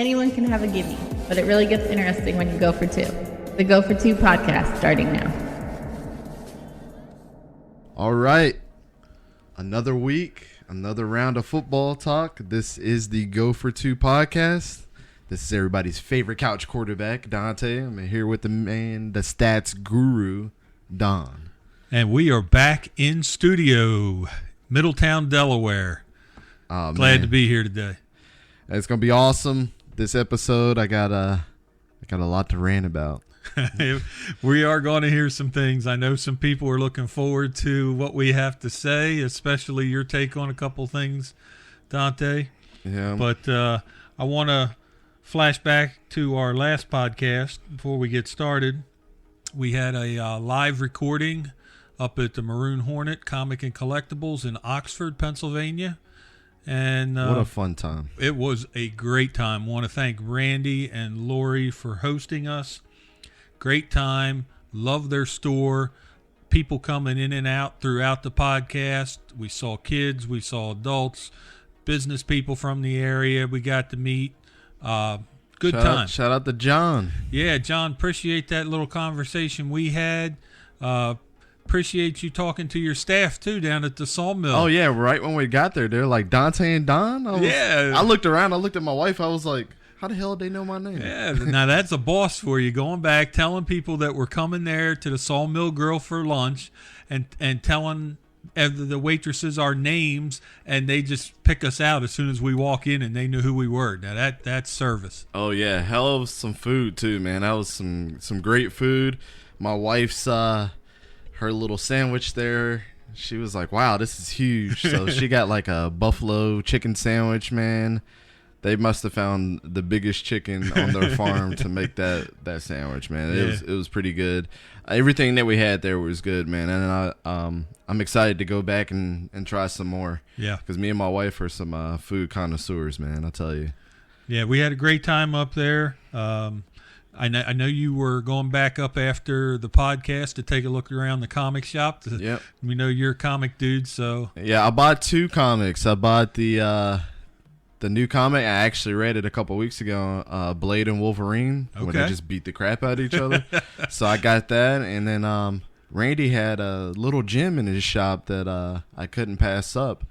Anyone can have a gimme, but it really gets interesting when you go for two. The Go for Two podcast starting now. All right. Another week, another round of football talk. This is the Go for Two podcast. This is everybody's favorite couch quarterback, Dante. I'm here with the man, the stats guru, Don. And we are back in studio, Middletown, Delaware. Glad to be here today. It's gonna be awesome. This episode, I got a lot to rant about. We are going to hear some things. I know some people are looking forward to what we have to say, especially your take on a couple things, Dante. Yeah. But I want to flash back to our last podcast before we get started. We had a live recording up at the Maroon Hornet Comic and Collectibles in Oxford, Pennsylvania. And what a fun time. It was a great time. I want to thank Randy and Lori for hosting us. Great time. Love their store. People coming in and out throughout the podcast. We saw kids. We saw adults. Business people from the area. We got to meet. Good time. Shout out to John. Yeah, John, appreciate that little conversation we had. Appreciate you talking to your staff, too, down at the sawmill. Oh, yeah, right when we got there, they're like, Dante and Don? I looked around, I looked at my wife, I was like, how the hell did they know my name? Yeah, now that's a boss for you, going back, telling people that we're coming there to the Sawmill Grill for lunch and telling the waitresses our names, and they just pick us out as soon as we walk in, and they knew who we were. Now, that's service. Oh, yeah, hell of some food, too, man. That was some great food. My wife's... her little sandwich there, she was like, wow, this is huge. So she got like a buffalo chicken sandwich, man. They must have found the biggest chicken on their farm to make that sandwich, man. It was pretty good. Everything that we had there was good, man. And I'm excited to go back and try some more. Yeah. Because me and my wife are some food connoisseurs, man, I'll tell you. Yeah, we had a great time up there. I know you were going back up after the podcast to take a look around the comic shop. Yep. We know you're a comic dude, so. Yeah, I bought two comics. I bought the new comic. I actually read it a couple weeks ago, Blade and Wolverine, when they just beat the crap out of each other. So I got that, and then Randy had a little gem in his shop that I couldn't pass up.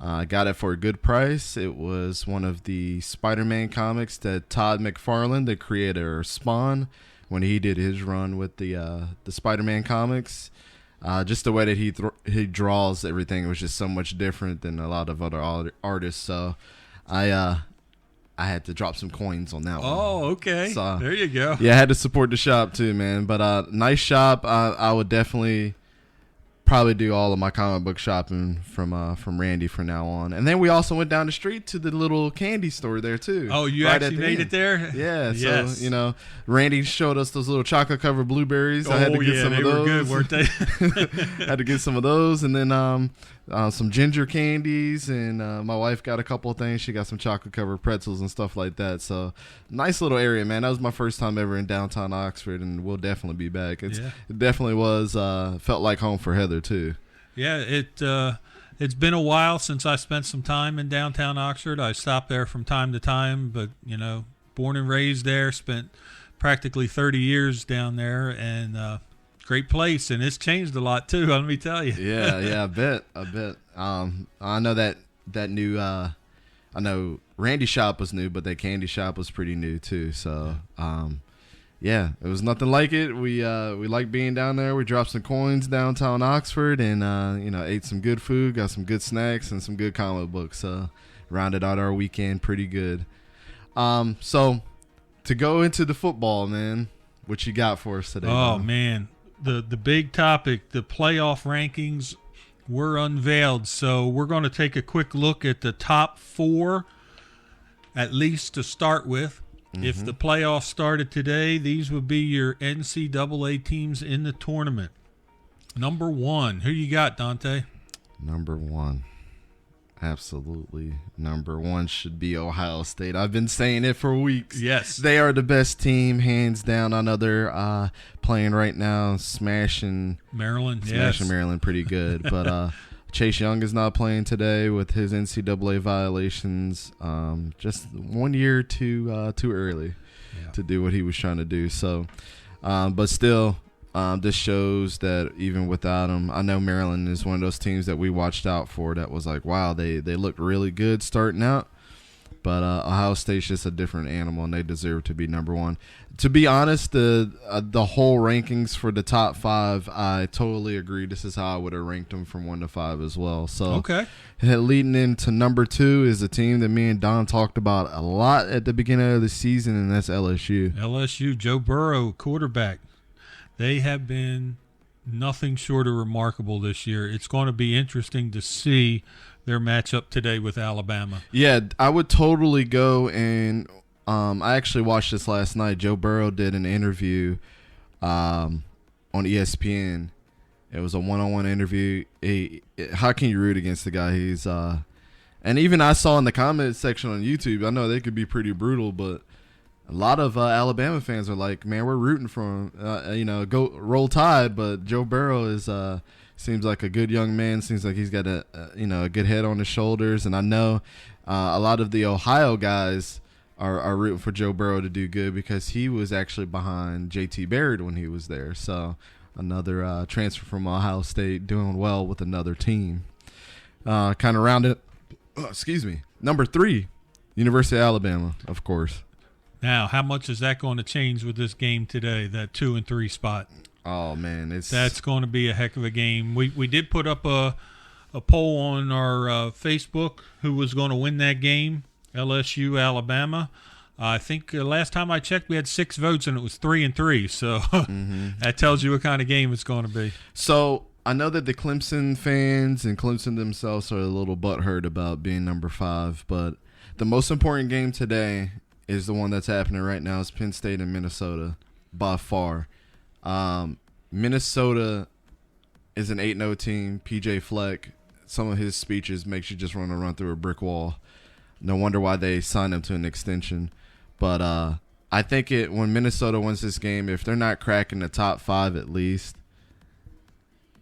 I got it for a good price. It was one of the Spider-Man comics that Todd McFarlane, the creator of Spawn, when he did his run with the Spider-Man comics. Just the way that he draws everything was just so much different than a lot of other artists. So I had to drop some coins on that one. Oh, okay. So, there you go. Yeah, I had to support the shop too, man. But nice shop. I would definitely probably do all of my comic book shopping from Randy from now on. And then we also went down the street to the little candy store there too. Oh, you right actually made it there? Yeah. Yes. So, Randy showed us those little chocolate covered blueberries. I had to get some of those. They were good, weren't they? Had to get some of those, and then some ginger candies, and my wife got a couple of things. She got some chocolate covered pretzels and stuff like that. So nice little area, man. That was my first time ever in downtown Oxford, and we'll definitely be back. It definitely was felt like home for Heather too. Yeah, it's been a while since I spent some time in downtown Oxford. I stopped there from time to time, but born and raised there, spent practically 30 years down there, and great place, and it's changed a lot too, let me tell you. Yeah, I bet. I know that new I know Randy's shop was new, but that candy shop was pretty new too. So yeah, it was nothing like it. We liked being down there. We dropped some coins downtown Oxford, and ate some good food, got some good snacks, and some good comic books. Rounded out our weekend pretty good. So to go into the football, man, what you got for us today? Oh man, the big topic, the playoff rankings were unveiled. So we're going to take a quick look at the top four, at least to start with. Mm-hmm. If the playoffs started today, these would be your NCAA teams in the tournament. Number one, who you got, Dante? Number one. Absolutely. Number one should be Ohio State. I've been saying it for weeks. Yes. They are the best team, hands down. I know they're playing right now, smashing Maryland. Maryland pretty good. But Chase Young is not playing today with his NCAA violations. Just 1 year too early to do what he was trying to do. So, but still, this shows that even without him, I know Maryland is one of those teams that we watched out for that was like, wow, they looked really good starting out. But Ohio State's just a different animal, and they deserve to be number one. To be honest, the whole rankings for the top 5, I totally agree. This is how I would have ranked them from 1 to 5 as well. So leading into number 2 is a team that me and Don talked about a lot at the beginning of the season, and that's LSU. LSU, Joe Burrow, quarterback. They have been nothing short of remarkable this year. It's going to be interesting to see their matchup today with Alabama. Yeah, I would totally go and I actually watched this last night. Joe Burrow did an interview on ESPN. It was a one-on-one interview. How can you root against the guy? He's and even I saw in the comment section on YouTube, I know they could be pretty brutal, but a lot of Alabama fans are like, man, we're rooting for him. Go Roll Tide, but Joe Burrow is seems like a good young man. Seems like he's got a good head on his shoulders. And I know a lot of the Ohio guys are rooting for Joe Burrow to do good because he was actually behind J.T. Barrett when he was there. So another transfer from Ohio State doing well with another team. Kind of rounded. Excuse me. Number 3, University of Alabama, of course. Now, how much is that going to change with this game today, that 2 and 3 spot? Oh, man. That's going to be a heck of a game. We did put up a poll on our Facebook who was going to win that game, LSU, Alabama. I think last time I checked, we had 6 votes, and it was 3 and 3. So that tells you what kind of game it's going to be. So I know that the Clemson fans and Clemson themselves are a little butthurt about being number 5, but the most important game today is the one that's happening right now. It's Penn State and Minnesota by far. Minnesota is an 8-0 team. PJ Fleck, some of his speeches makes you just want to run through a brick wall. No wonder why they signed him to an extension. But I think when Minnesota wins this game, if they're not cracking the top 5 at least,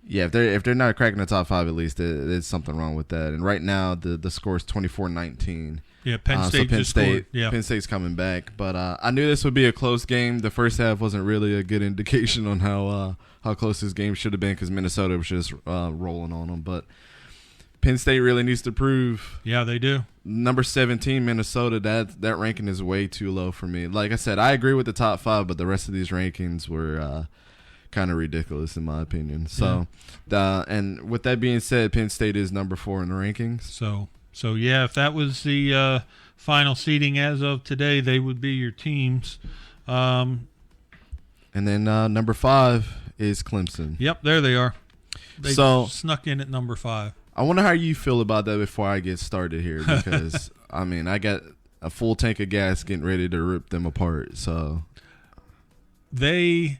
if they're not cracking the top 5 at least, there's something wrong with that. And right now the score is 24-19. Yeah, Penn State just scored. Yeah. Penn State's coming back, but I knew this would be a close game. The first half wasn't really a good indication on how close this game should have been because Minnesota was just rolling on them. But Penn State really needs to prove. Yeah, they do. Number 17, Minnesota. That ranking is way too low for me. Like I said, I agree with the top 5, but the rest of these rankings were kind of ridiculous in my opinion. So, and with that being said, Penn State is number 4 in the rankings. So yeah, if that was the final seeding as of today, they would be your teams. And then number 5 is Clemson. Yep, there they are. They snuck in at number 5. I wonder how you feel about that before I get started here because, I mean, I got a full tank of gas getting ready to rip them apart. So I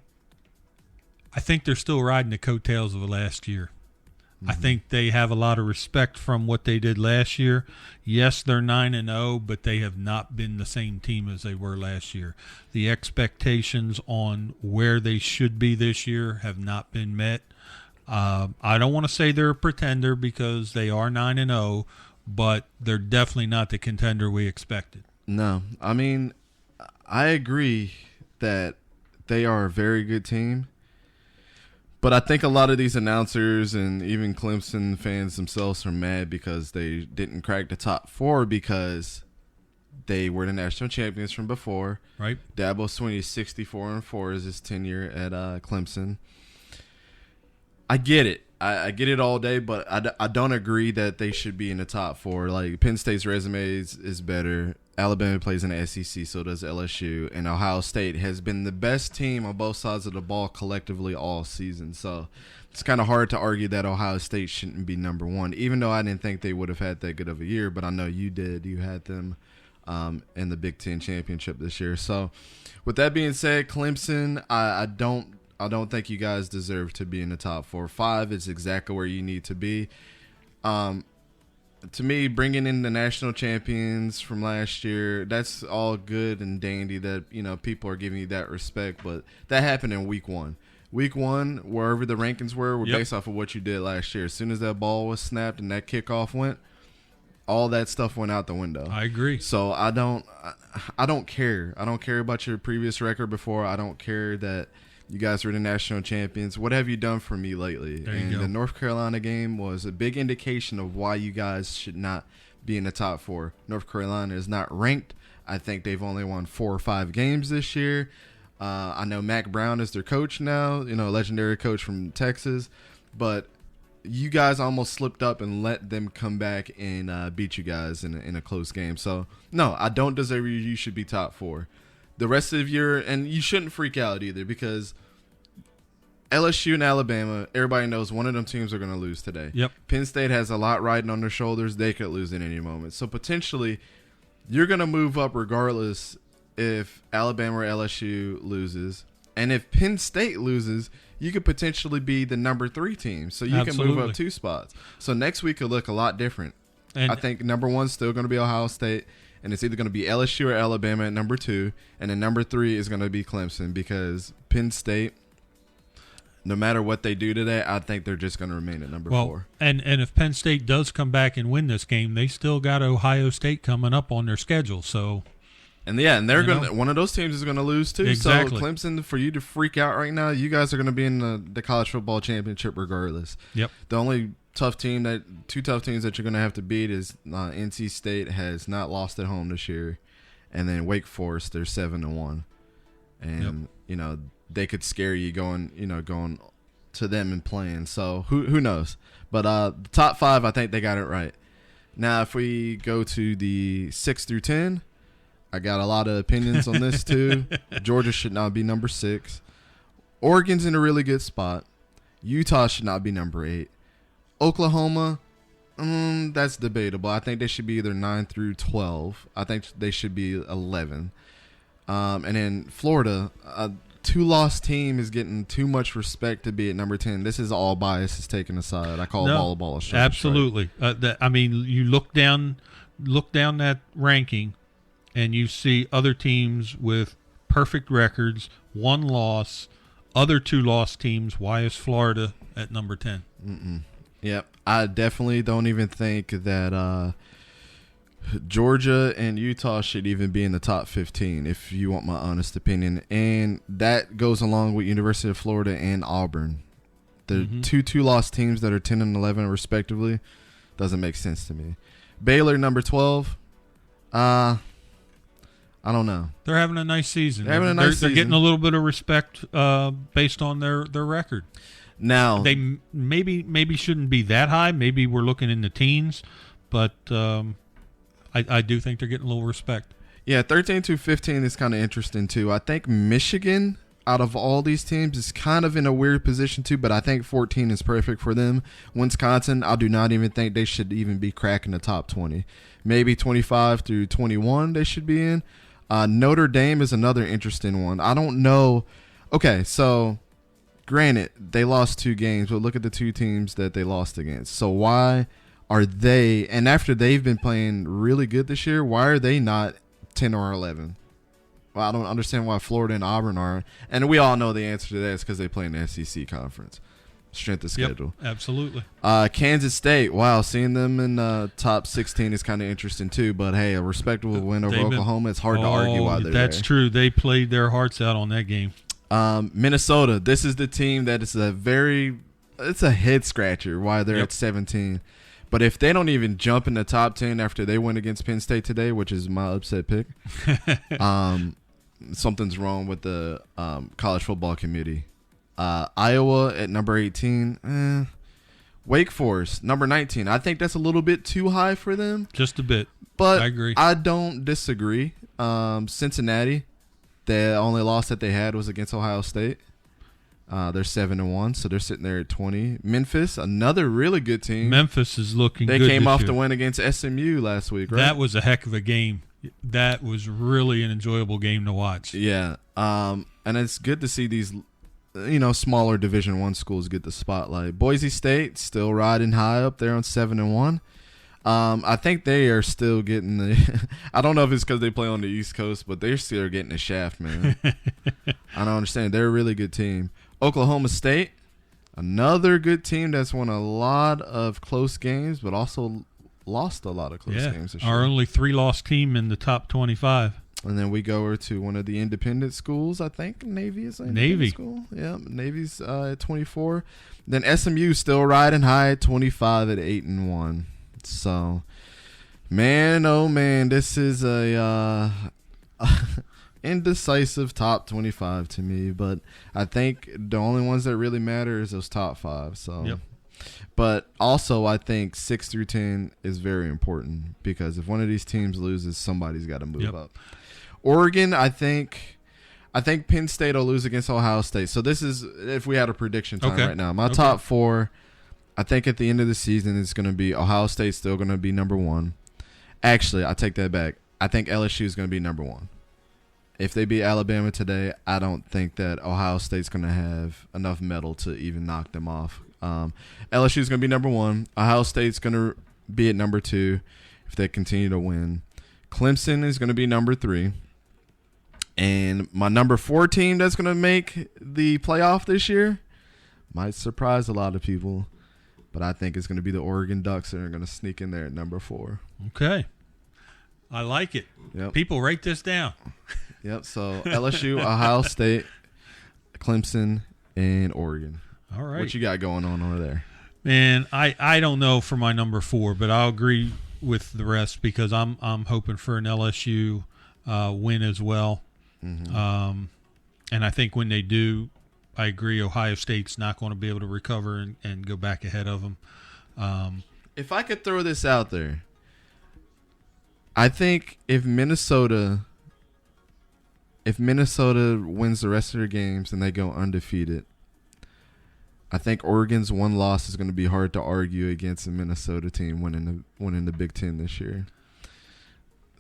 think they're still riding the coattails of last year. I think they have a lot of respect from what they did last year. Yes, they're 9-0, but they have not been the same team as they were last year. The expectations on where they should be this year have not been met. I don't want to say they're a pretender because they are 9-0, but they're definitely not the contender we expected. No, I mean, I agree that they are a very good team. But I think a lot of these announcers and even Clemson fans themselves are mad because they didn't crack the top 4 because they were the national champions from before. Right. Dabo Swinney's 64-4 is his tenure at Clemson. I get it. I get it all day, but I don't agree that they should be in the top 4. Like, Penn State's resume is better. Alabama plays in the SEC, so does LSU. And Ohio State has been the best team on both sides of the ball collectively all season. So it's kind of hard to argue that Ohio State shouldn't be number 1, even though I didn't think they would have had that good of a year. But I know you did. You had them in the Big Ten championship this year. So with that being said, Clemson, I don't think you guys deserve to be in the top 4. 5 is exactly where you need to be. To me, bringing in the national champions from last year, that's all good and dandy that, people are giving you that respect. But that happened in week 1. week 1, wherever the rankings were based off of what you did last year. As soon as that ball was snapped and that kickoff went, all that stuff went out the window. I agree. So I don't care. I don't care about your previous record before. I don't care that you guys were the national champions. What have you done for me lately? And the North Carolina game was a big indication of why you guys should not be in the top 4. North Carolina is not ranked. I think they've only won 4 or 5 games this year. I know Mac Brown is their coach now, legendary coach from Texas. But you guys almost slipped up and let them come back and beat you guys in a close game. So, no, I don't deserve you. You should be top 4. The rest of and you shouldn't freak out either, because LSU and Alabama, everybody knows one of them teams are going to lose today. Yep. Penn State has a lot riding on their shoulders. They could lose at any moment. So, potentially, you're going to move up regardless if Alabama or LSU loses. And if Penn State loses, you could potentially be the number 3 team. So you can move up 2 spots. So next week could look a lot different. And I think number 1 is still going to be Ohio State. And it's either going to be LSU or Alabama at number 2. And then number 3 is going to be Clemson, because Penn State, no matter what they do today, I think they're just going to remain at number 4. And if Penn State does come back and win this game, they still got Ohio State coming up on their schedule. So, and they're going. One of those teams is going to lose too. Exactly. So Clemson, for you to freak out right now, you guys are going to be in the college football championship regardless. Yep. The only two tough teams that you're going to have to beat is NC State has not lost at home this year, and then Wake Forest, they're 7-1, and they could scare you going to them and playing. So who knows? But the top 5, I think they got it right. Now, if we go to the 6 through 10, I got a lot of opinions on this too. Georgia should not be number 6. Oregon's in a really good spot. Utah should not be number 8. Oklahoma, that's debatable. I think they should be either 9 through 12. I think they should be 11. And then Florida, 2-loss team is getting too much respect to be at number 10. This is all bias is taken aside. I call ball a strike. Absolutely. You look down that ranking, and you see other teams with perfect records, 1 loss, other 2-loss teams. Why is Florida at number 10? Yep. I definitely don't even think that Georgia and Utah should even be in the top 15, if you want my honest opinion. And that goes along with University of Florida and Auburn. The 2-loss teams that are 10 and 11 respectively doesn't make sense to me. Baylor, number 12. I don't know. They're having a nice season. They're getting a little bit of respect based on their record. Now they maybe shouldn't be that high. Maybe we're looking in the teens, but I do think they're getting a little respect. Yeah, 13 to 15 is kind of interesting too. I think Michigan, out of all these teams, is kind of in a weird position too, but I think 14 is perfect for them. Wisconsin, I do not even think they should even be cracking the top 20. Maybe 25 through 21 they should be in. Notre Dame is another interesting one. I don't know. Okay, so granted, they lost 2 games, but look at the 2 teams that they lost against. So why are they, and after they've been playing really good this year, why are they not 10 or 11? Well, I don't understand why Florida and Auburn are. And we all know the answer to that is because they play in the SEC conference. Strength of schedule. Yep, absolutely. Kansas State, wow, seeing them in top 16 is kind of interesting too. But hey, a respectable win over Oklahoma. It's hard to argue why they're that's there. true. They played their hearts out on that game. Minnesota, this is the team that is it's a head scratcher why they're at 17. But if they don't even jump in the top 10 after they win against Penn State today, which is my upset pick, something's wrong with the college football committee. Iowa at number 18. Wake Forest, number 19. I think that's a little bit too high for them. Just a bit. But I agree. I don't disagree. Cincinnati, the only loss that they had was against Ohio State. They're 7-1, so they're sitting there at 20. Memphis, another really good team. Memphis is looking good. They came off the win against SMU last week, right? That was a heck of a game. That was really an enjoyable game to watch. Yeah. And it's good to see these smaller Division I schools get the spotlight. Boise State still riding high up there on 7-1. I think they are still getting the I don't know if it's because they play on the East Coast, but they're still getting the shaft, man. I don't understand. They're a really good team. Oklahoma State, another good team that's won a lot of close games, but also lost a lot of close games this year. Our only 3-loss team in the top 25. And then we go over to one of the independent schools. I think Navy is an independent school. Yeah, Navy's at 24. Then SMU still riding high at 25 at 8-1. So, man, oh man, this is a indecisive top 25 to me. But I think the only ones that really matter is those top 5. So. Yep. But also, I think 6 through 10 is very important because if one of these teams loses, somebody's got to move up. Oregon, I think Penn State will lose against Ohio State. So this is if we had a prediction time right now. My top 4, I think at the end of the season it's going to be Ohio State's still going to be number 1. Actually, I take that back. I think LSU is going to be number 1. If they beat Alabama today, I don't think that Ohio State's going to have enough metal to even knock them off. LSU is going to be number 1. Ohio State's going to be at number 2 if they continue to win. Clemson is going to be number 3. And my number 4 team that's going to make the playoff this year might surprise a lot of people, but I think it's going to be the Oregon Ducks that are going to sneak in there at number 4. Okay. I like it. Yep. People, write this down. Yep. So LSU, Ohio State, Clemson, and Oregon. All right. What you got going on over there? Man, I don't know for my number 4, but I'll agree with the rest because I'm hoping for an LSU win as well. Mm-hmm. And I think when they do, I agree Ohio State's not going to be able to recover and go back ahead of them. If I could throw this out there, I think if Minnesota wins the rest of their games and they go undefeated, I think Oregon's one loss is going to be hard to argue against a Minnesota team winning the Big Ten this year.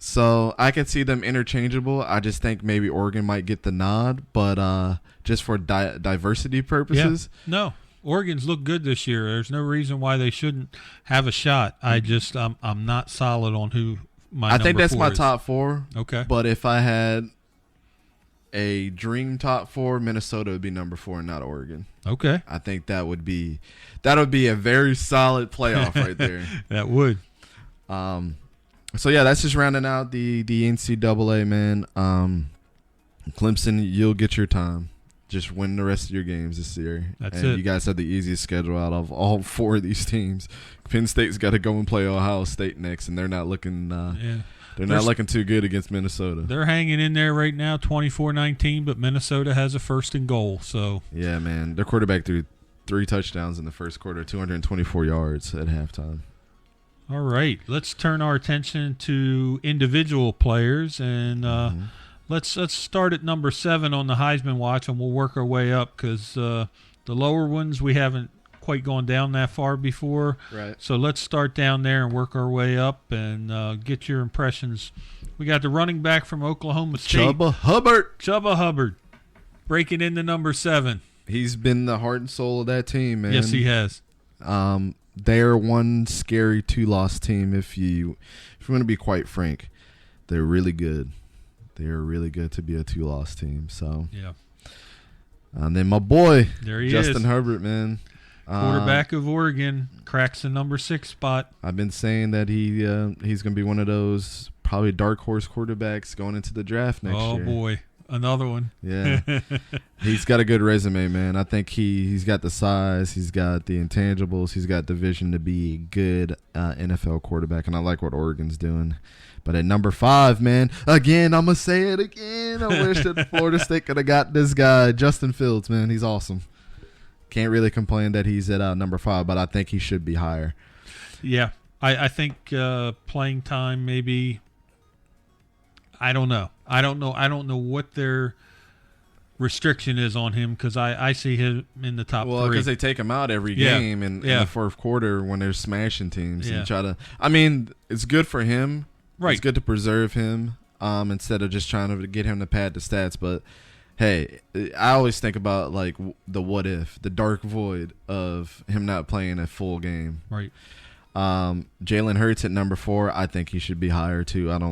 So I could see them interchangeable. I just think maybe Oregon might get the nod, but just for diversity purposes. Yeah. No, Oregon's looked good this year. There's no reason why they shouldn't have a shot. I'm not solid on who my number 4 is. I think that's my top 4. Okay. But if I had a dream top 4, Minnesota would be number 4 and not Oregon. Okay. I think that would be a very solid playoff right there. That would. So yeah, that's just rounding out the NCAA, man. Clemson, you'll get your time. Just win the rest of your games this year. That's and it. You guys have the easiest schedule out of all 4 of these teams. Penn State's got to go and play Ohio State next, and they're not looking. They're not looking too good against Minnesota. They're hanging in there right now, 24-19, but Minnesota has a first and goal. So yeah, man, their quarterback threw 3 touchdowns in the first quarter, 224 yards at halftime. All right, let's turn our attention to individual players, and let's start at number 7 on the Heisman watch, and we'll work our way up because the lower ones we haven't quite gone down that far before. Right. So let's start down there and work our way up and get your impressions. We got the running back from Oklahoma State, Chuba Hubbard, breaking into number 7. He's been the heart and soul of that team, man. Yes, he has. They're one scary 2-loss team. If you want to be quite frank, they're really good. They're really good to be a 2-loss team. So yeah. And then my boy, there he Justin is. Herbert, man, quarterback of Oregon, cracks the number 6 spot. I've been saying that he's going to be one of those probably dark horse quarterbacks going into the draft next year. Oh boy. Another one. Yeah. He's got a good resume, man. I think he's got the size. He's got the intangibles. He's got the vision to be a good NFL quarterback, and I like what Oregon's doing. But at number 5, man, again, I'm going to say it again. I wish that Florida State could have got this guy, Justin Fields, man. He's awesome. Can't really complain that he's at number 5, but I think he should be higher. Yeah. I think playing time maybe – I don't know. I don't know what their restriction is on him because I see him in the top 3. Well, because they take him out every game in the fourth quarter when they're smashing teams and try to. I mean, it's good for him. Right. It's good to preserve him instead of just trying to get him to pad the stats. But hey, I always think about like the what if, the dark void of him not playing a full game. Right. Jalen Hurts at number 4. I think he should be higher too.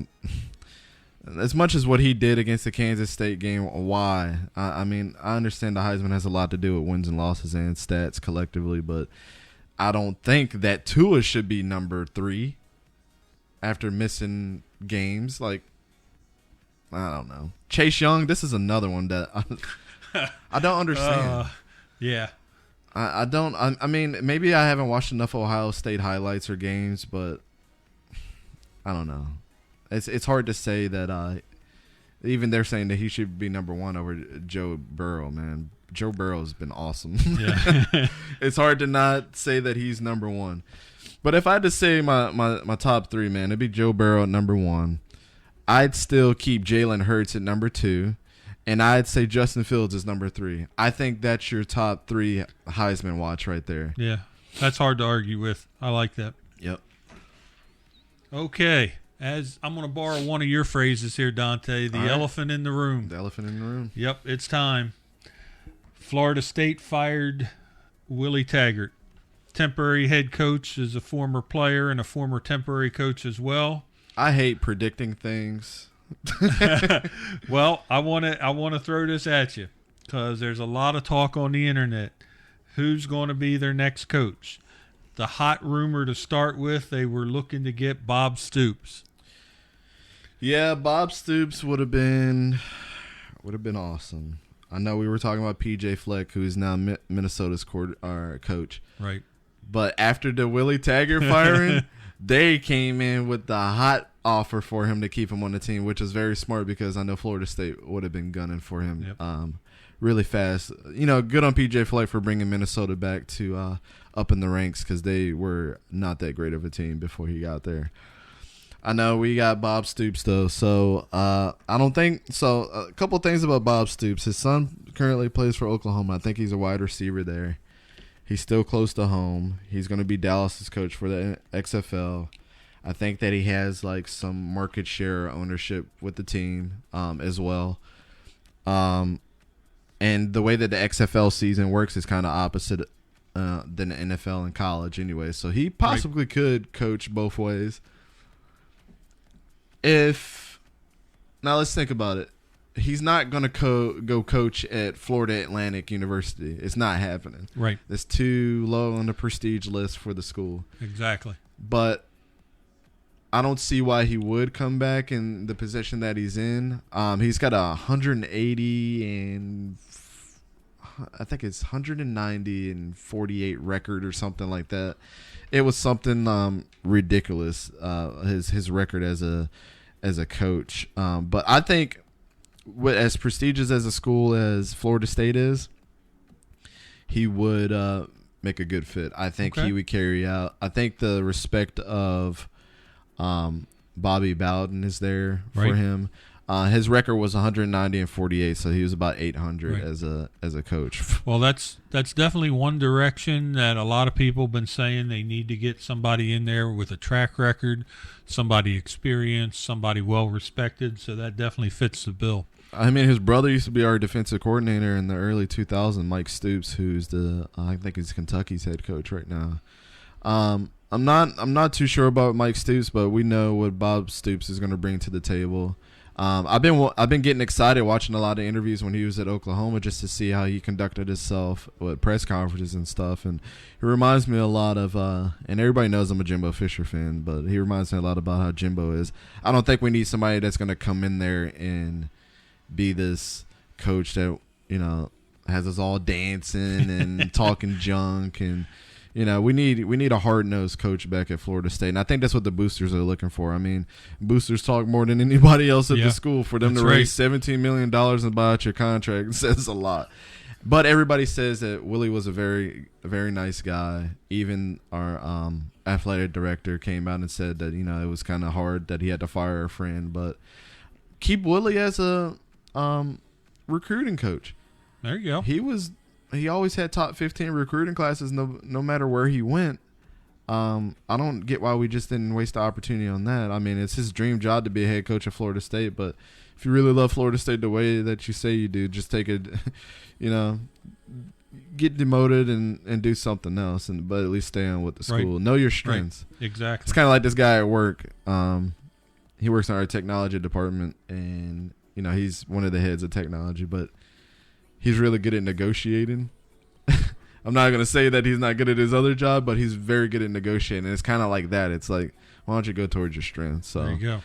as much as what he did against the Kansas State game, why? I mean, I understand the Heisman has a lot to do with wins and losses and stats collectively, but I don't think that Tua should be number 3 after missing games. Like, I don't know. Chase Young, this is another one that I don't understand. Yeah. I don't. I mean, maybe I haven't watched enough Ohio State highlights or games, but I don't know. It's hard to say that. Even they're saying that he should be number 1 over Joe Burrow. Man, Joe Burrow's been awesome. Yeah. It's hard to not say that he's number 1. But if I had to say my top 3, man, it'd be Joe Burrow at number 1. I'd still keep Jalen Hurts at number 2. And I'd say Justin Fields is number 3. I think that's your top 3 Heisman watch right there. Yeah, that's hard to argue with. I like that. Yep. Okay, as I'm going to borrow one of your phrases here, Dante, the elephant in the room. The elephant in the room. Yep, it's time. Florida State fired Willie Taggart. Temporary head coach is a former player and a former temporary coach as well. I hate predicting things. Well, I want to throw this at you because there's a lot of talk on the internet. Who's going to be their next coach? The hot rumor to start with, they were looking to get Bob Stoops. Yeah, Bob Stoops would have been awesome. I know we were talking about PJ Fleck, who is now Minnesota's coach. Right. But after the Willie Taggart firing, they came in with the hot offer for him to keep him on the team, which is very smart because I know Florida State would have been gunning for him really fast. You know, good on PJ Fleck for bringing Minnesota back to up in the ranks because they were not that great of a team before he got there. I know we got Bob Stoops, though, so I don't think – so a couple things about Bob Stoops. His son currently plays for Oklahoma. I think he's a wide receiver there. He's still close to home. He's going to be Dallas's coach for the XFL. I think that he has like some market share ownership with the team as well. And the way that the XFL season works is kind of opposite than the NFL and college anyway. So he possibly could coach both ways. Now let's think about it. He's not going to go coach at Florida Atlantic University. It's not happening. Right. It's too low on the prestige list for the school. Exactly. But I don't see why he would come back in the position that he's in. He's got a 180 and I think it's 190 and 48 record or something like that. It was something ridiculous. His record as a coach. But I think, as prestigious as a school as Florida State is, he would make a good fit. I think he would carry out. I think the respect of Bobby Bowden is there for him. His record was 190 and 48, so he was about 800 as a coach. Well, that's definitely one direction that a lot of people have been saying they need to get somebody in there with a track record, somebody experienced, somebody well respected. So that definitely fits the bill. I mean, his brother used to be our defensive coordinator in the early 2000s, Mike Stoops, who's I think he's Kentucky's head coach right now. I'm not too sure about Mike Stoops, but we know what Bob Stoops is going to bring to the table. I've been getting excited watching a lot of interviews when he was at Oklahoma just to see how he conducted himself with press conferences and stuff. And he reminds me a lot of, and everybody knows I'm a Jimbo Fisher fan, but he reminds me a lot about how Jimbo is. I don't think we need somebody that's going to come in there and be this coach that, you know, has us all dancing and talking junk. And, you know, we need a hard-nosed coach back at Florida State. And I think that's what the boosters are looking for. I mean, boosters talk more than anybody else at the school. For them to raise $17 million and buy out your contract says a lot. But everybody says that Willie was a very nice guy. Even our athletic director came out and said that, you know, it was kind of hard that he had to fire a friend. But keep Willie as a recruiting coach. There you go. He always had top 15 recruiting classes no matter where he went. I don't get why we just didn't waste the opportunity on that. I mean, it's his dream job to be a head coach at Florida State, but if you really love Florida State the way that you say you do, just take it, you know, get demoted and do something else, but at least stay on with the school. Know your strengths. Right. Exactly. It's kind of like this guy at work. he works in our technology department, and he's one of the heads of technology, but he's really good at negotiating. I'm not going to say that he's not good at his other job, but he's very good at negotiating. And it's kind of like that. It's like, why don't you go towards your strengths? So there you go.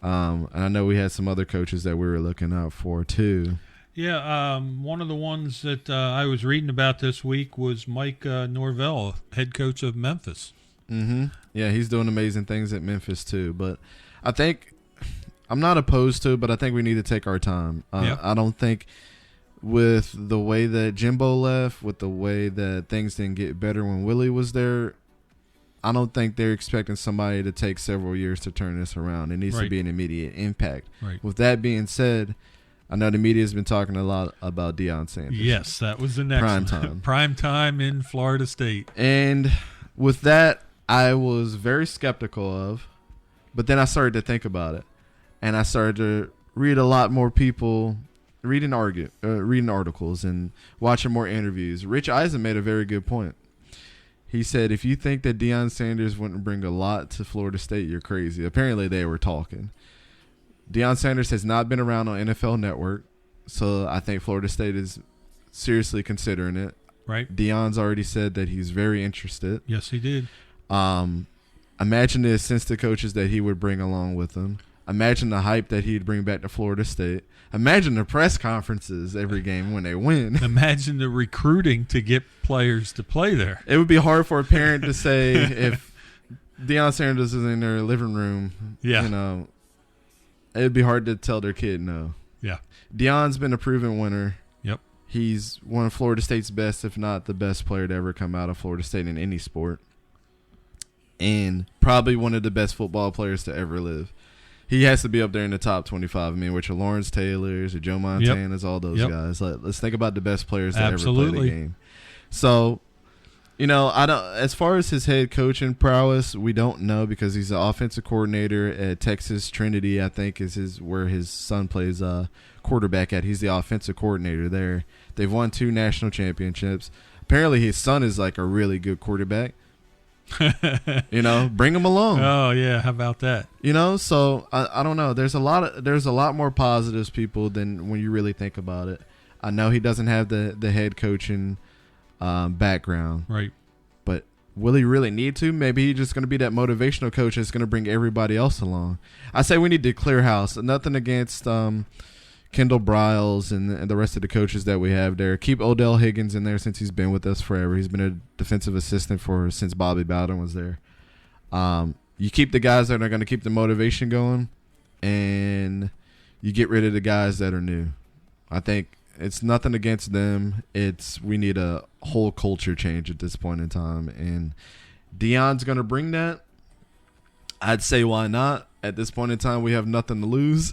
And I know we had some other coaches that we were looking out for too. Yeah, one of the ones that I was reading about this week was Mike Norvell, head coach of Memphis. Mm-hmm. Yeah, he's doing amazing things at Memphis too. But I think I'm not opposed to it, but I think we need to take our time. I don't think with the way that Jimbo left, with the way that things didn't get better when Willie was there, I don't think they're expecting somebody to take several years to turn this around. It needs to be an immediate impact. Right. With that being said, I know the media has been talking a lot about Deion Sanders. Yes, that was the next Primetime. Primetime in Florida State. And with that, I was very skeptical of, but then I started to think about it, and I started to read a lot more people reading articles and watching more interviews. Rich Eisen made a very good point. He said, if you think that Deion Sanders wouldn't bring a lot to Florida State, you're crazy. Apparently they were talking. Deion Sanders has not been around on NFL Network, so I think Florida State is seriously considering it. Right. Deion's already said that he's very interested. Yes, he did. Imagine the assistant coaches that he would bring along with him. Imagine the hype that he'd bring back to Florida State. Imagine the press conferences every game when they win. Imagine the recruiting to get players to play there. It would be hard for a parent to say if Deion Sanders is in their living room, it would be hard to tell their kid no. Yeah. Deion's been a proven winner. Yep. He's one of Florida State's best, if not the best player to ever come out of Florida State in any sport. And probably one of the best football players to ever live. He has to be up there in the top 25. I mean, which are Lawrence Taylors, or Joe Montana's, all those guys. Let's think about the best players that ever played the game. So, I don't. As far as his head coaching prowess, we don't know because he's the offensive coordinator at Texas Trinity. I think is where his son plays quarterback at. He's the offensive coordinator there. They've won 2 national championships. Apparently, his son is like a really good quarterback. Bring him along. Oh yeah, how about that? So I don't know. There's a lot more positives, people, than when you really think about it. I know he doesn't have the head coaching background, right? But will he really need to? Maybe he's just going to be that motivational coach that's going to bring everybody else along. I say we need to clear house. Nothing against Kendall Briles and the rest of the coaches that we have there. Keep Odell Higgins in there since he's been with us forever. He's been a defensive assistant since Bobby Bowden was there. You keep the guys that are going to keep the motivation going, and you get rid of the guys that are new. I think it's nothing against them. We need a whole culture change at this point in time, and Deion's going to bring that. I'd say why not? At this point in time, we have nothing to lose.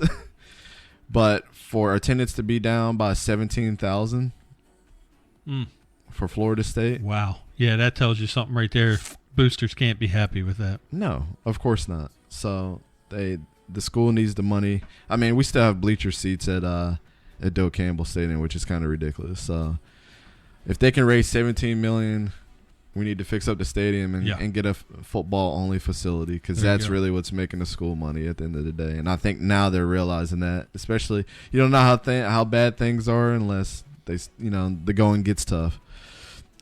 But for attendance to be down by 17,000 for Florida State. Wow. Yeah, that tells you something right there. Boosters can't be happy with that. No, of course not. So the school needs the money. I mean, we still have bleacher seats at Doe Campbell Stadium, which is kind of ridiculous. So if they can raise $17 million, we need to fix up the stadium and get a football-only facility because that's really what's making the school money at the end of the day. And I think now they're realizing that, especially you don't know how bad things are unless the going gets tough.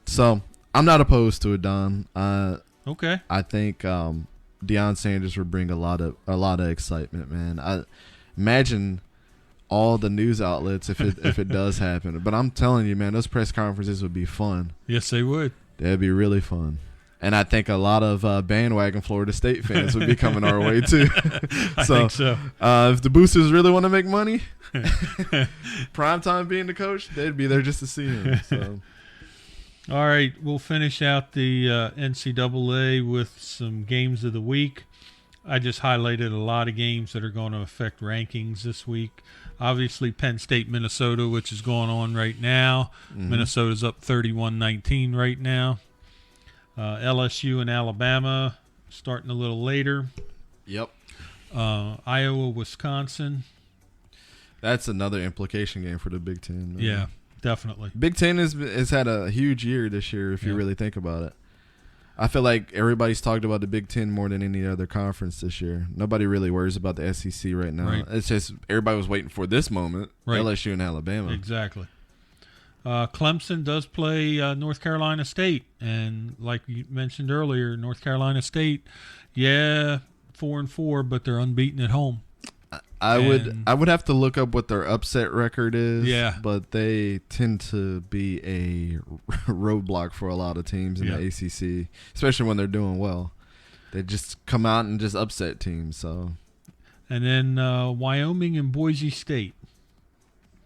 So I'm not opposed to it, Don. Okay. I think Deion Sanders would bring a lot of excitement, man. I imagine all the news outlets if it does happen. But I'm telling you, man, those press conferences would be fun. Yes, they would. That'd be really fun. And I think a lot of bandwagon Florida State fans would be coming our way, too. I think so. If the Boosters really want to make money, Primetime being the coach, they'd be there just to see him. So. All right, we'll finish out the NCAA with some games of the week. I just highlighted a lot of games that are going to affect rankings this week. Obviously, Penn State, Minnesota, which is going on right now. Mm-hmm. Minnesota's up 31-19 right now. LSU and Alabama starting a little later. Yep. Iowa, Wisconsin. That's another implication game for the Big Ten. Man. Yeah, definitely. Big Ten has had a huge year this year if you really think about it. I feel like everybody's talked about the Big Ten more than any other conference this year. Nobody really worries about the SEC right now. Right. It's just everybody was waiting for this moment, right. LSU and Alabama. Exactly. Clemson does play North Carolina State, and like you mentioned earlier, North Carolina State, 4-4, but they're unbeaten at home. I would have to look up what their upset record is. Yeah. But they tend to be a roadblock for a lot of teams in the ACC, especially when they're doing well. They just come out and just upset teams. So. And then Wyoming and Boise State.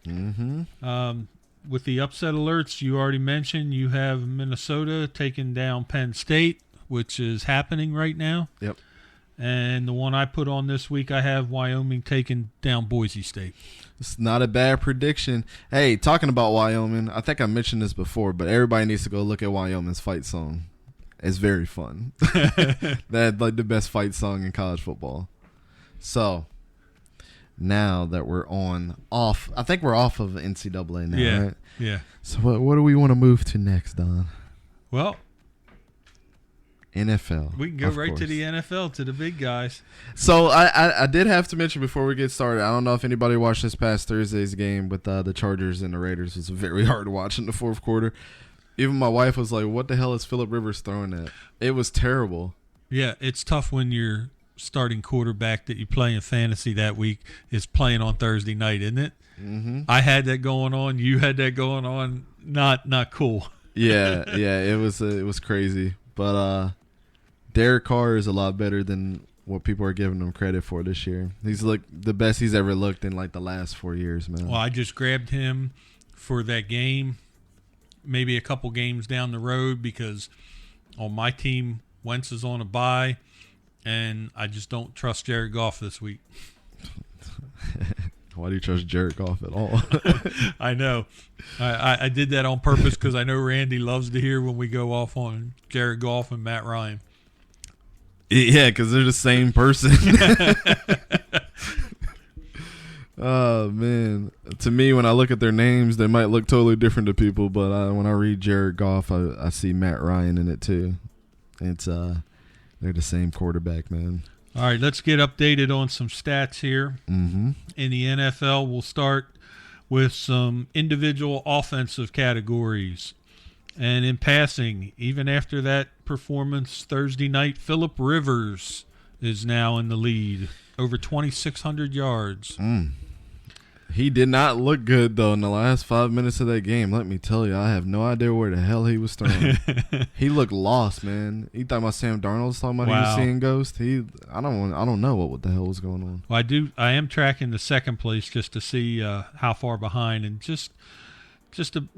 Mm-hmm. With the upset alerts you already mentioned, you have Minnesota taking down Penn State, which is happening right now. Yep. And the one I put on this week, I have Wyoming taking down Boise State. It's not a bad prediction. Hey, talking about Wyoming, I think I mentioned this before, but everybody needs to go look at Wyoming's fight song. It's very fun. That's like the best fight song in college football. So, now that we're off, I think we're off of NCAA now, right? Yeah. So what do we want to move to next, Don? Well, NFL. We can go right to the NFL, to the big guys. So I did have to mention before we get started, I don't know if anybody watched this past Thursday's game with the Chargers and the Raiders. It was very hard to watch in the fourth quarter. Even my wife was like, what the hell is Phillip Rivers throwing at? It was terrible. Yeah, it's tough when your starting quarterback that you play in fantasy that week is playing on Thursday night, isn't it? Mm-hmm. I had that going on. You had that going on. Not cool. Yeah, it was crazy. But Derek Carr is a lot better than what people are giving him credit for this year. He's looked the best he's ever looked in like the last 4 years, man. Well, I just grabbed him for that game, maybe a couple games down the road, because on my team, Wentz is on a bye, and I just don't trust Jared Goff this week. Why do you trust Jared Goff at all? I know. I did that on purpose because I know Randy loves to hear when we go off on Jared Goff and Matt Ryan. Yeah, because they're the same person. Oh, man. To me, when I look at their names, they might look totally different to people, but when I read Jared Goff, I see Matt Ryan in it too. It's they're the same quarterback, man. All right, let's get updated on some stats here. Mm-hmm. In the NFL, we'll start with some individual offensive categories. And in passing, even after that performance Thursday night, Phillip Rivers is now in the lead, over 2,600 yards. He did not look good, though, in the last 5 minutes of that game. Let me tell you, I have no idea where the hell he was throwing. He looked lost, man. He thought about Sam Darnold was talking about he was seeing ghosts. I don't know what the hell was going on. Well, I am tracking the second place just to see how far behind, and just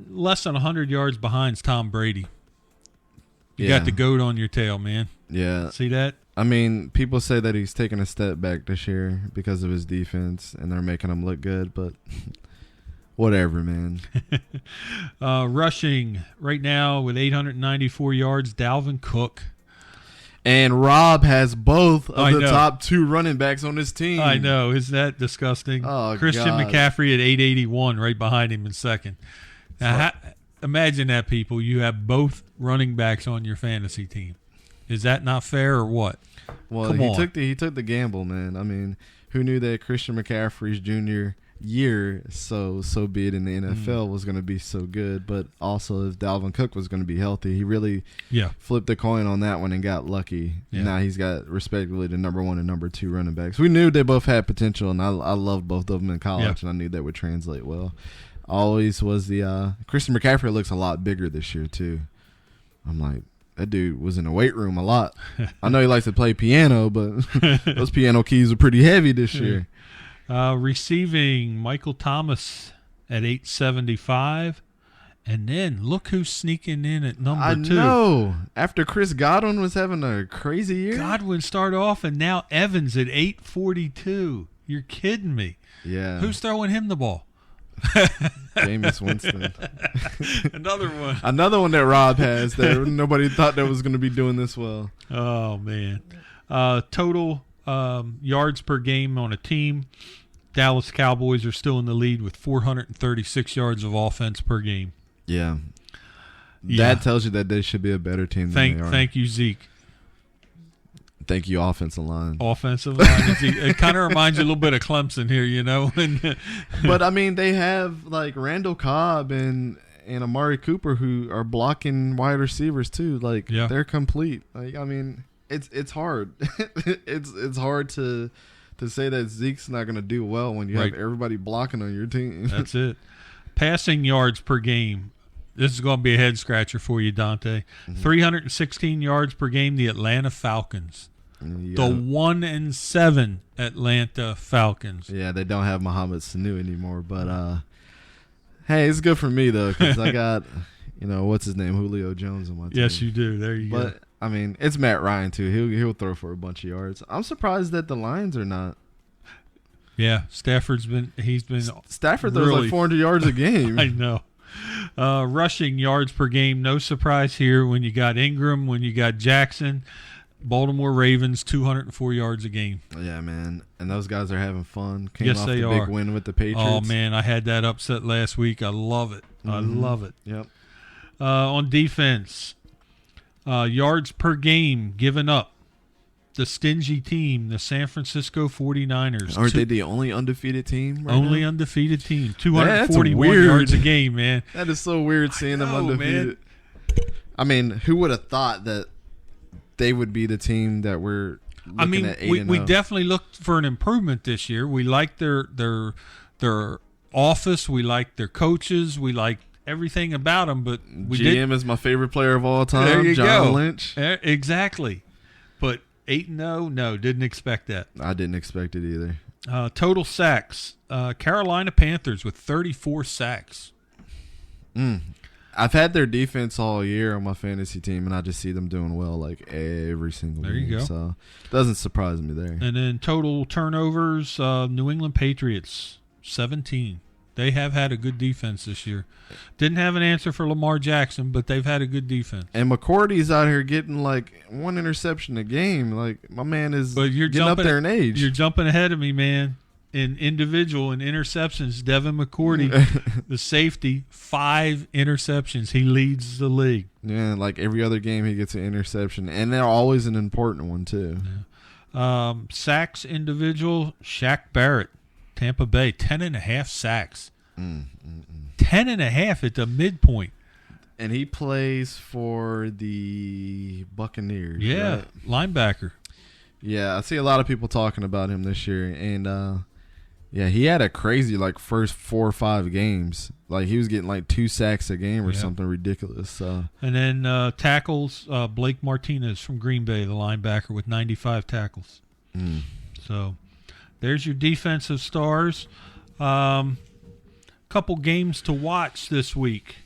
less than 100 yards behind is Tom Brady. You got the goat on your tail, man. Yeah. See that? I mean, people say that he's taking a step back this year because of his defense, and they're making him look good, but whatever, man. Rushing right now with 894 yards, Dalvin Cook. And Rob has both of the top two running backs on his team. I know. Is that disgusting? Oh, Christian God. McCaffrey at 881 right behind him in second. Now, imagine that, people. You have both running backs on your fantasy team. Is that not fair or what? Well, he took the gamble, man. I mean, who knew that Christian McCaffrey's junior year, so be it, in the NFL was going to be so good, but also if Dalvin Cook was going to be healthy, he really flipped the coin on that one and got lucky. Yeah. Now he's got respectively the number 1 and number 2 running backs. We knew they both had potential, and I loved both of them in college, and I knew that would translate well. Always was the Christian McCaffrey looks a lot bigger this year too. I'm like, that dude was in the weight room a lot. I know he likes to play piano, but those piano keys are pretty heavy this year. Receiving, Michael Thomas at 875. And then look who's sneaking in at number 2. I know. After Chris Godwin was having a crazy year. Godwin started off, and now Evans at 842. You're kidding me. Yeah. Who's throwing him the ball? Jameis Winston. Another one that Rob has that nobody thought that was going to be doing this well. Oh, man. Total yards per game on a team. Dallas Cowboys are still in the lead with 436 yards of offense per game. Yeah. that tells you that they should be a better team than they are. Thank you, Zeke. Thank you, offensive line. Offensive line. It kind of reminds you a little bit of Clemson here, you know. But, I mean, they have, like, Randall Cobb and Amari Cooper who are blocking wide receivers, too. Like, they're complete. Like, I mean, it's hard. it's hard to say that Zeke's not going to do well when you have everybody blocking on your team. That's it. Passing yards per game. This is going to be a head-scratcher for you, Dante. 316 yards per game, the Atlanta Falcons. The 1-7 Atlanta Falcons. Yeah, they don't have Mohamed Sanu anymore, but hey, it's good for me though because I got, what's his name, Julio Jones on my team. Yes, you do. There you go. But I mean, it's Matt Ryan too. He'll throw for a bunch of yards. I'm surprised that the Lions are not. Yeah, Stafford throws like 400 yards a game. I know. Rushing yards per game, no surprise here when you got Ingram, when you got Jackson. Baltimore Ravens, 204 yards a game. Yeah, man. And those guys are having fun. Yes, they are. Big win with the Patriots. Oh, man. I had that upset last week. I love it. I love it. Yep. On defense, yards per game given up. The stingy team, the San Francisco 49ers. Aren't they the only undefeated team right Only now? Undefeated team. 241 yards a game, man. That is so weird seeing them undefeated. Man. I mean, who would have thought that they would be the team that we're looking at 8-0. We definitely looked for an improvement this year. We like their office. We like their coaches. We like everything about them. But GM is my favorite player of all time. There you John go. Lynch. Exactly. But 8-0, no, didn't expect that. I didn't expect it either. Total sacks. Carolina Panthers with 34 sacks. I've had their defense all year on my fantasy team, and I just see them doing well like every single game. There you go. So it doesn't surprise me there. And then total turnovers, New England Patriots, 17. They have had a good defense this year. Didn't have an answer for Lamar Jackson, but they've had a good defense. And McCourty's out here getting like one interception a game. Like, my man is getting up there in age. You're jumping ahead of me, man. In individual and interceptions, Devin McCourty, the safety, 5 interceptions. He leads the league. Yeah, like every other game he gets an interception, and they're always an important one too. Yeah. Sacks individual, Shaq Barrett, Tampa Bay, 10.5 sacks. 10.5 at the midpoint. And he plays for the Buccaneers. Yeah, right? Linebacker. Yeah, I see a lot of people talking about him this year, and yeah, he had a crazy like first 4 or 5 games. Like he was getting like 2 sacks a game or something ridiculous. So. And then tackles, Blake Martinez from Green Bay, the linebacker with 95 tackles. So there's your defensive stars. Couple games to watch this week.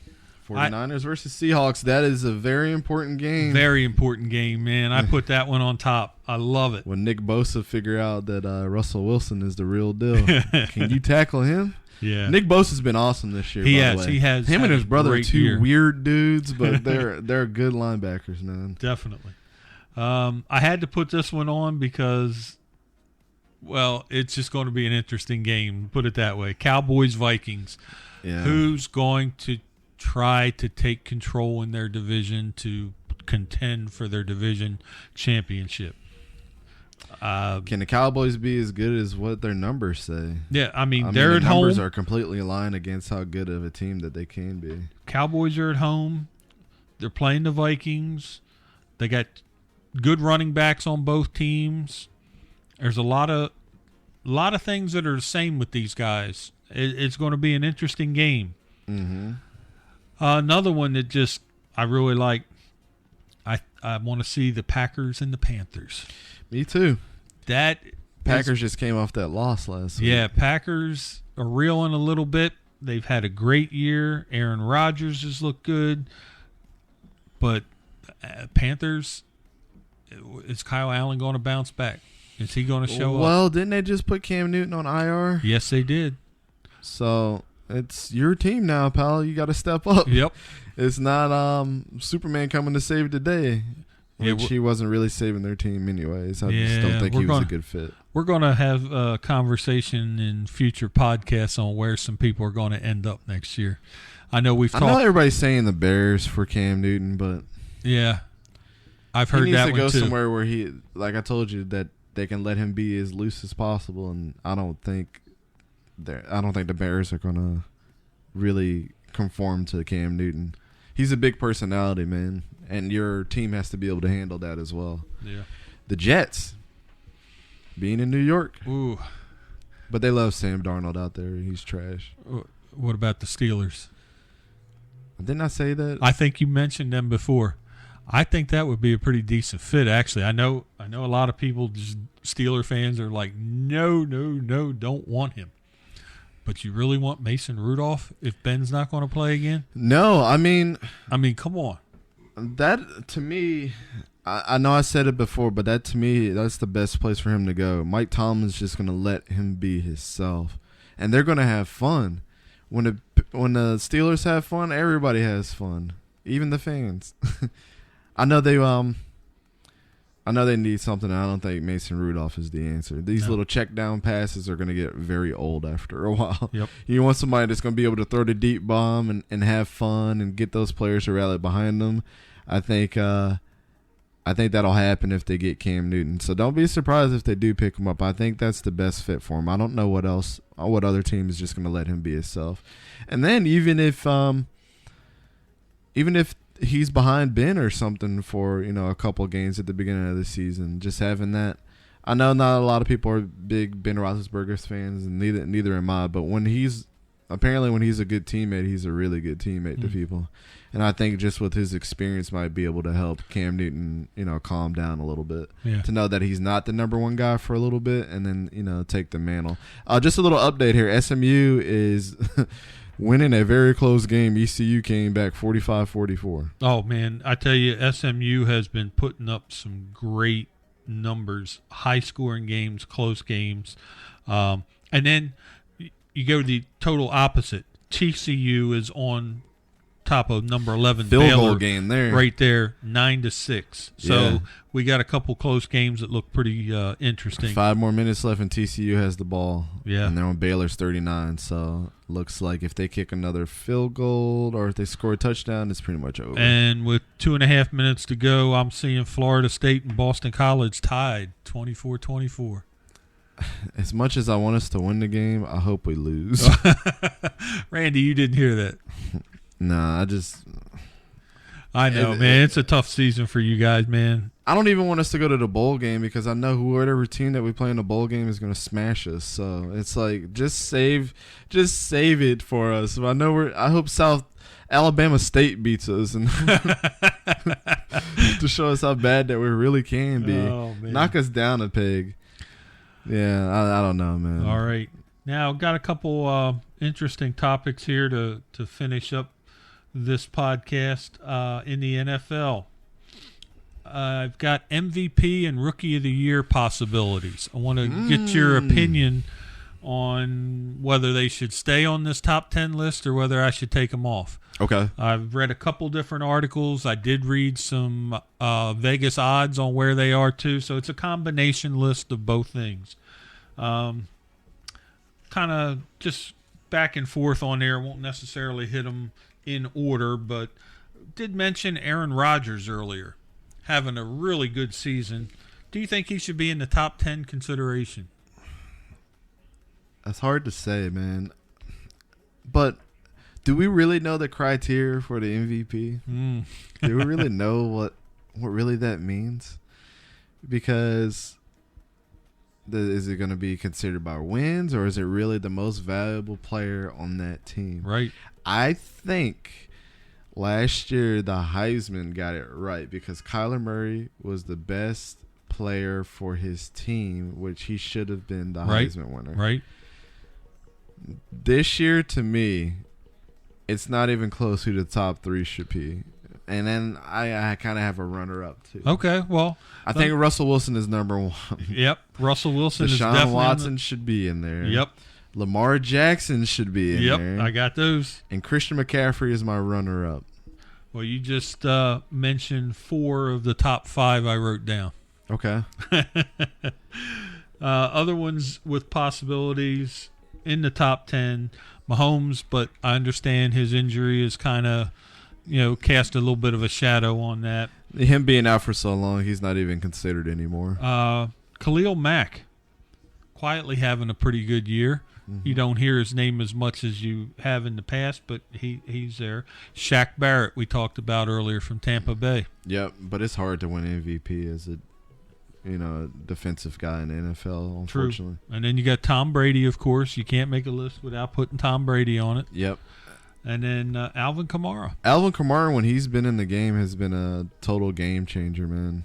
49ers versus Seahawks. That is a very important game. Very important game, man. I put that one on top. I love it. When Nick Bosa figure out that Russell Wilson is the real deal. Can you tackle him? Yeah. Nick Bosa's been awesome this year, by the way. He has. Him and his brother are 2 weird dudes, but they're good linebackers, man. Definitely. I had to put this one on because, well, it's just going to be an interesting game. Put it that way. Cowboys-Vikings. Yeah. Who's going to try to take control in their division to contend for their division championship? Can the Cowboys be as good as what their numbers say? Yeah, I mean they're at home. The numbers are completely aligned against how good of a team that they can be. Cowboys are at home. They're playing the Vikings. They got good running backs on both teams. There's a lot of things that are the same with these guys. It's going to be an interesting game. Mm-hmm. Another one that I really like. I want to see the Packers and the Panthers. Me too. Packers just came off that loss last week. Yeah, Packers are reeling a little bit. They've had a great year. Aaron Rodgers has looked good. But Panthers, is Kyle Allen going to bounce back? Is he going to show up? Well, didn't they just put Cam Newton on IR? Yes, they did. So it's your team now, pal. You got to step up. Yep. It's not Superman coming to save the day. Which he wasn't really saving their team anyways. I just don't think he was a good fit. we're going to have a conversation in future podcasts on where some people are going to end up next year. I know we've talked. I know everybody's saying the Bears for Cam Newton, but yeah, I've heard that one too. He needs to go somewhere where he, like I told you, that they can let him be as loose as possible, and I don't think the Bears are going to really conform to Cam Newton. He's a big personality, man, and your team has to be able to handle that as well. Yeah. The Jets, being in New York. Ooh. But they love Sam Darnold out there. He's trash. What about the Steelers? Didn't I say that? I think you mentioned them before. I think that would be a pretty decent fit, actually. I know a lot of people, just Steeler fans, are like, no, don't want him. But you really want Mason Rudolph if Ben's not going to play again? No, I mean, come on. That, to me, I know I said it before, but that, to me, that's the best place for him to go. Mike Tomlin's just going to let him be himself, and they're going to have fun. When the Steelers have fun, everybody has fun, even the fans. I know they need something. I don't think Mason Rudolph is the answer. These little check down passes are going to get very old after a while. Yep. You want somebody that's going to be able to throw the deep bomb and have fun and get those players to rally behind them. I think that'll happen if they get Cam Newton. So don't be surprised if they do pick him up. I think that's the best fit for him. I don't know what other team is just going to let him be himself. And then even if he's behind Ben or something for, a couple of games at the beginning of the season, just having that. I know not a lot of people are big Ben Roethlisberger fans, and neither am I. But when he's a good teammate, he's a really good teammate to people. And I think just with his experience might be able to help Cam Newton, calm down a little bit. Yeah. To know that he's not the number one guy for a little bit, and then, take the mantle. Just a little update here. SMU is winning a very close game. ECU came back 45-44. Oh, man. I tell you, SMU has been putting up some great numbers, high-scoring games, close games. And then you go to the total opposite. TCU is on top of number 11 field Baylor goal game there, right there, 9-6. So we got a couple close games that look pretty interesting. 5 more minutes left, and TCU has the ball. Yeah, and they're on Baylor's 39. So looks like if they kick another field goal or if they score a touchdown, it's pretty much over. And with 2.5 minutes to go, I'm seeing Florida State and Boston College tied 24-24. As much as I want us to win the game, I hope we lose. Randy, you didn't hear that. Nah, I know, man. It's a tough season for you guys, man. I don't even want us to go to the bowl game because I know whatever team that we play in the bowl game is going to smash us. So it's like just save it for us. I hope South Alabama State beats us and to show us how bad that we really can be. Oh, man. Knock us down a peg. Yeah, I don't know, man. All right, now got a couple interesting topics here to finish up this podcast in the NFL. I've got MVP and Rookie of the Year possibilities. I want to get your opinion on whether they should stay on this top 10 list or whether I should take them off. Okay. I've read a couple different articles. I did read some Vegas odds on where they are too. So it's a combination list of both things. Kind of just back and forth on there. Won't necessarily hit them in order, but did mention Aaron Rodgers earlier, having a really good season. Do you think he should be in the top 10 consideration? That's hard to say, man. But do we really know the criteria for the MVP? Do we really know what really that means? Because is it going to be considered by wins, or is it really the most valuable player on that team? Right. I think last year the Heisman got it right because Kyler Murray was the best player for his team, which he should have been the Heisman winner. Right. This year, to me, it's not even close who the top 3 should be. And then I kind of have a runner-up, too. Okay, well. I think Russell Wilson is number 1. Yep, Russell Wilson is Deshaun definitely Watson should be in there. Yep. Lamar Jackson should be in there. Yep, I got those. And Christian McCaffrey is my runner-up. Well, you just mentioned 4 of the top 5 I wrote down. Okay. Other ones with possibilities in the top 10, Mahomes, but I understand his injury is kind of, cast a little bit of a shadow on that. Him being out for so long, he's not even considered anymore. Khalil Mack, quietly having a pretty good year. Mm-hmm. You don't hear his name as much as you have in the past, but he's there. Shaq Barrett, we talked about earlier from Tampa Bay. Yep, but it's hard to win MVP as a defensive guy in the NFL, unfortunately. True. And then you got Tom Brady, of course. You can't make a list without putting Tom Brady on it. Yep. And then Alvin Kamara. Alvin Kamara, when he's been in the game, has been a total game changer, man.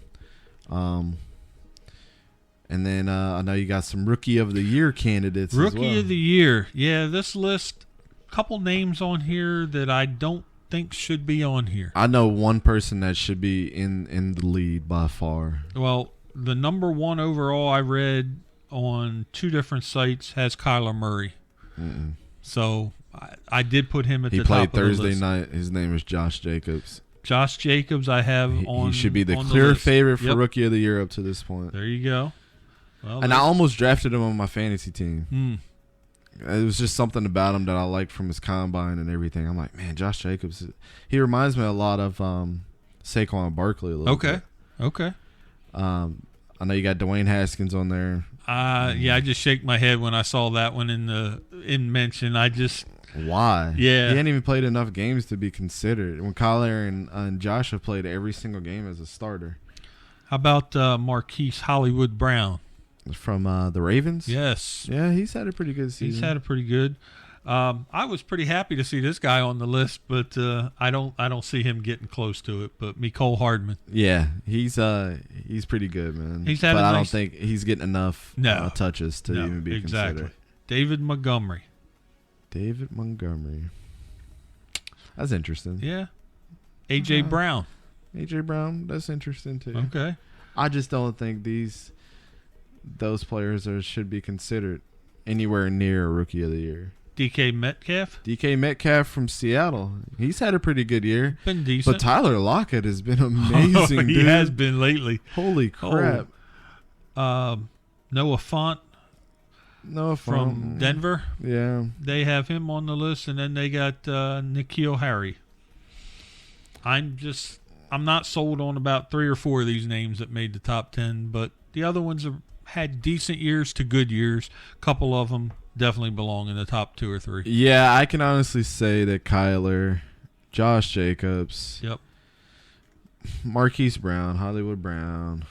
And then I know you got some Rookie of the Year candidates as well. Rookie of the Year. Yeah, this list, couple names on here that I don't think should be on here. I know one person that should be in the lead by far. Well, the number one overall I read on 2 different sites has Kyler Murray. Mm-mm. So I did put him at the top of the list. He played Thursday night. His name is Josh Jacobs. Josh Jacobs I have on. He should be the clear favorite for Rookie of the Year up to this point. There you go. Well, and I almost drafted him on my fantasy team. It was just something about him that I liked from his combine and everything. I'm like, man, Josh Jacobs, he reminds me a lot of Saquon Barkley a little bit. Okay. I know you got Dwayne Haskins on there. Yeah, I just shake my head when I saw that one in mention. Why? Yeah. He hadn't even played enough games to be considered. When Kyler and Josh have played every single game as a starter. How about Marquise Hollywood Brown? From the Ravens? Yes. Yeah, he's had a pretty good season. He's had a pretty good. I was pretty happy to see this guy on the list, but I don't see him getting close to it. But Mecole Hardman. Yeah, he's pretty good, man. But I don't think he's getting enough touches to even be considered. David Montgomery. That's interesting. Yeah. A.J. Brown. A.J. Brown, that's interesting too. Okay. I just don't think those players should be considered anywhere near a Rookie of the Year. DK Metcalf from Seattle. He's had a pretty good year. Been decent. But Tyler Lockett has been amazing, he dude. has been lately. Holy crap. Noah Fant from Denver. Yeah. They have him on the list, and then they got N'Keal Harry. I'm not sold on about 3 or 4 of these names that made the top 10, but the other ones have had decent years to good years. A couple of them definitely belong in the top 2 or 3. Yeah, I can honestly say that Kyler, Josh Jacobs, Marquise Brown, Hollywood Brown,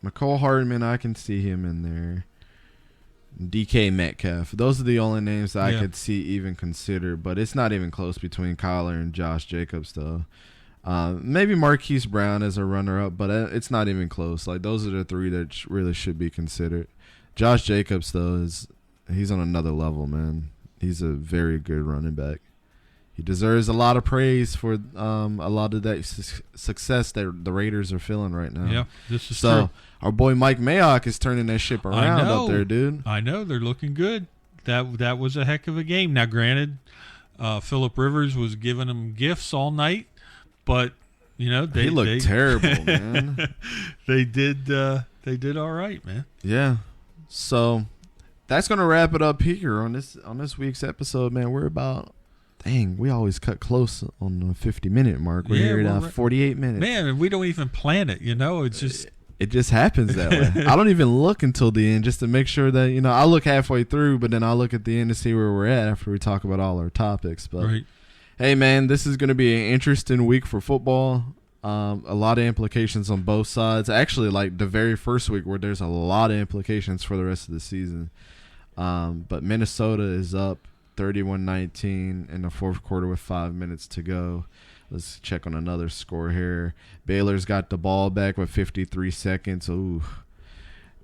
Mecole Hardman, I can see him in there. DK Metcalf. Those are the only names that I could see even considered, but it's not even close between Kyler and Josh Jacobs, though. Maybe Marquise Brown as a runner-up, but it's not even close. Like, those are the 3 that really should be considered. Josh Jacobs, though, he's on another level, man. He's a very good running back. He deserves a lot of praise for a lot of that success that the Raiders are feeling right now. Yeah, this is true. Our boy Mike Mayock is turning that ship around up there, dude. I know. They're looking good. That was a heck of a game. Now, granted, Phillip Rivers was giving them gifts all night, but they looked terrible, man. They did all right, man. Yeah. So that's gonna wrap it up here on this week's episode, man. We're about. Dang, we always cut close on the 50-minute mark. We're here at 48 minutes. Man, we don't even plan it, It's just it just happens that way. I don't even look until the end just to make sure that I look halfway through, but then I look at the end to see where we're at after we talk about all our topics. But right. Hey, man, this is going to be an interesting week for football. A lot of implications on both sides. Actually, like the very first week where there's a lot of implications for the rest of the season. But Minnesota is up 31-19 in the fourth quarter with 5 minutes to go. Let's check on another score here. Baylor's got the ball back with 53 seconds. Ooh.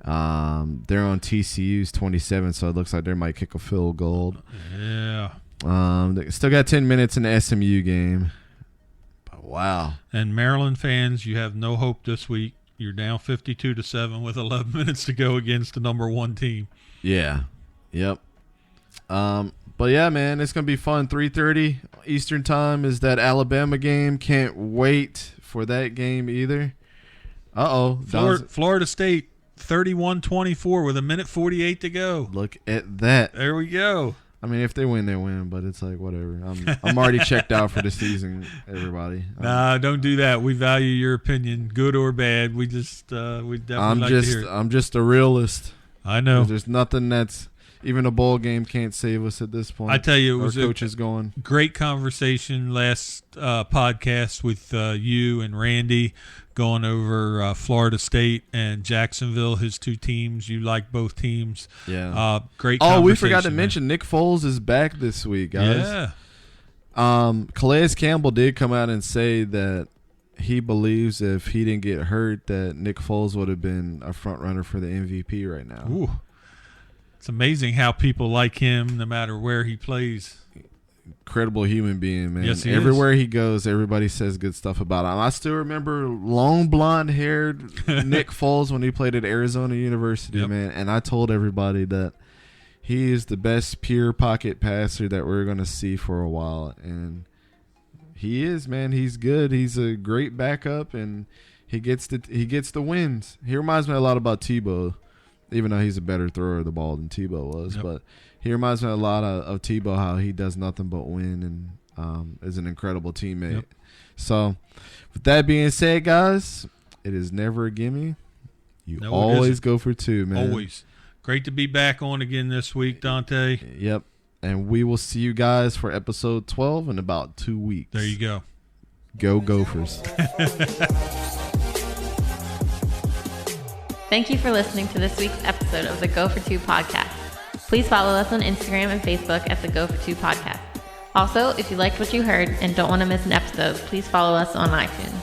They're on TCU's 27, so it looks like they might kick a field goal. Yeah. They still got 10 minutes in the SMU game. But wow. And Maryland fans, you have no hope this week. You're down 52-7 with 11 minutes to go against the number 1 team. Yeah. Yep. But yeah, man, it's gonna be fun. 3:30 Eastern time is that Alabama game. Can't wait for that game either. Florida State 31-24 with 1:48 to go. Look at that. There we go. I mean, if they win, they win, but it's like, whatever. I'm already checked out for the season, everybody. Nah, don't do that. We value your opinion, good or bad. We just, we definitely like to hear it. I'm just a realist. I know. There's nothing that's, even a bowl game can't save us at this point. I tell you, it was a great conversation last podcast with you and Randy going over Florida State and Jacksonville, his two teams. You like both teams. Yeah. Great conversation. Oh, we forgot to man. mention Nick Foles is back this week, guys. Yeah. Calais Campbell did come out and say that he believes if he didn't get hurt that Nick Foles would have been a front runner for the MVP right now. Ooh. It's amazing how people like him no matter where he plays. Incredible human being, man. Yes, he Everywhere is. he goes, everybody says good stuff about him. I still remember long blonde-haired Nick Foles when he played at Arizona University, man. And I told everybody that he is the best pure pocket passer that we're going to see for a while. And he is, man. He's good. He's a great backup, and he gets the wins. He reminds me a lot about Tebow, even though he's a better thrower of the ball than Tebow was. Yep. But he reminds me a lot of Tebow, how he does nothing but win and is an incredible teammate. Yep. So, with that being said, guys, it is never a gimme. You No, always go for two, man. Always. Great to be back on again this week, Dante. Yep. And we will see you guys for episode 12 in about 2 weeks. There you go. Go Gophers. Thank you for listening to this week's episode of the Go for Two podcast. Please follow us on Instagram and Facebook at the Go for Two podcast. Also, if you liked what you heard and don't want to miss an episode, please follow us on iTunes.